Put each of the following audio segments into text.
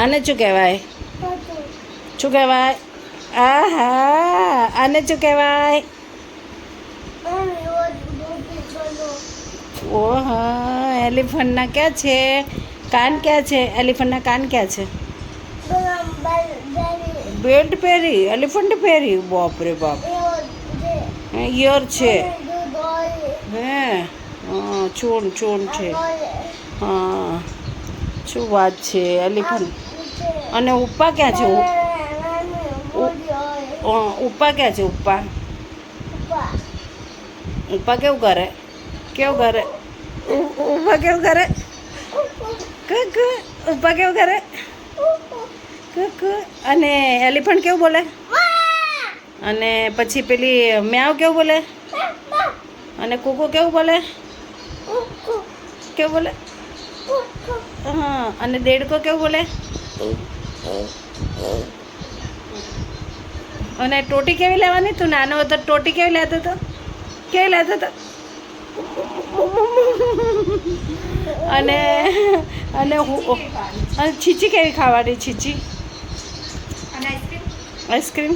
આને શું કહેવાય? શું કહેવાય? આહા, આને શું કહેવાય? ઓહા, એલિફન્ટના ક્યાં છે કાન? ક્યાં છે એલિફન્ટના કાન? ક્યાં છે? બેલ્ટ પહેરી એલિફન્ટ પહેરી? બાપ રે બાપ. ઈયર છે હે? હા, ચોન ચોન છે. હા, શું વાત છે એલિફન્ટ. અને ઉપા ક્યાં છે? ઉપા ક્યાં છે? ઉપા ઉપા કેવું કરે? કેવું કરે? ઉપા કેવું કરે? ઉપા કેવું કરે? અને એલિફન્ટ કેવું બોલે? અને પછી પેલી મ્યાવ કેવું બોલે? અને કુકુ કેવું બોલે? કેવું બોલે? હા, અને દેડકો કેવું બોલે? અને ટોટી કેવી લેવાની? તું નાનો હતો ટોટી કેવી લેતો હતો? કેવી લેતો હતો? અને અને છીચી કેવી ખાવાની? છીચી આઈસ્ક્રીમ.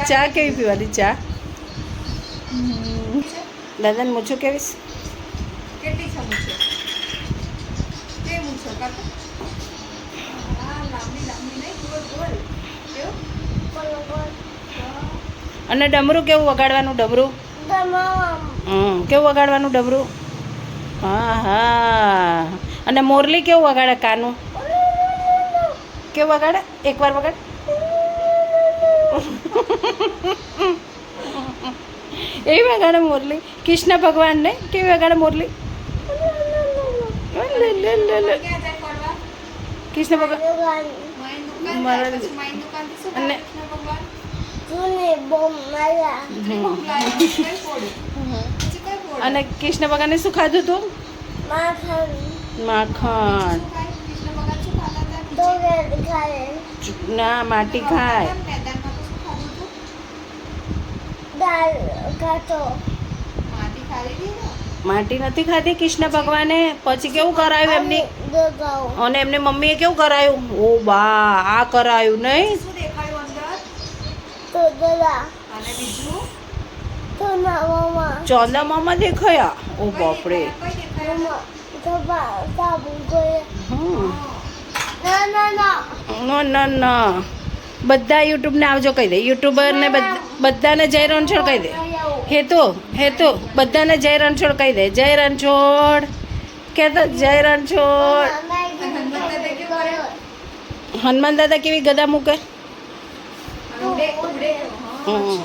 ચા કેવી પીવાની? ચા દાદાને મૂછું કેવીશ? કેટલી છે મૂછો? કે મૂછો કાકો? હા, લાંબી લાંબી નહીં, ગોળ ગોળ. કેવું? અને ડમરું કેવું વગાડવાનું? ડમરું કેવું વગાડવાનું? ડમરું. હા હા. અને મોરલી કેવું વગાડે? કાનું કેવું વગાડે? એકવાર વગાડ. એવી વગાડે મોરલી. કૃષ્ણ ભગવાન ને કેવી વગાડે મોરલી? ક્યાં જાય ફરવા? કૃષ્ણ ભગવાન મારી દુકાન જાય. પછી મારી દુકાનથી શું કરે કૃષ્ણ ભગવાન? કઈ ફોડે? પછી કઈ ફોડે? અને કૃષ્ણ ભગવાને શું ખાધું તું? માખણ. શું ખાય? કૃષ્ણ ભગવાન શું ખાતા હતા? ના, માટી ખાય. મેદાનમાં તો શું ખાધું તું? માટી ખાધી હતી ને? માટી નથી ખાધી કૃષ્ણ ભગવાને? પછી કેવું કરાયું એમની? અને એમની મમ્મીએ કેવું કરાયું? ઓ બા, આ કરાયું નહીં? શું દેખાયું અંદર? અને બીજું? ચોંદા મામા દેખાયા? ઓ બાપરે. કઈ દેખાયું? ના ના ના, બધા યુટ્યુબને આવજો કહી દે. યુટ્યુબરને બધાને જય રણછોડ કહી દે. હેતુ બધાને જય રણછોડ કહી દે. જય રણછોડ કે તો જય રણછોડ. હનુમાન દાદા કેવી ગદા મૂકે? ઉડે ઉડે. હમ.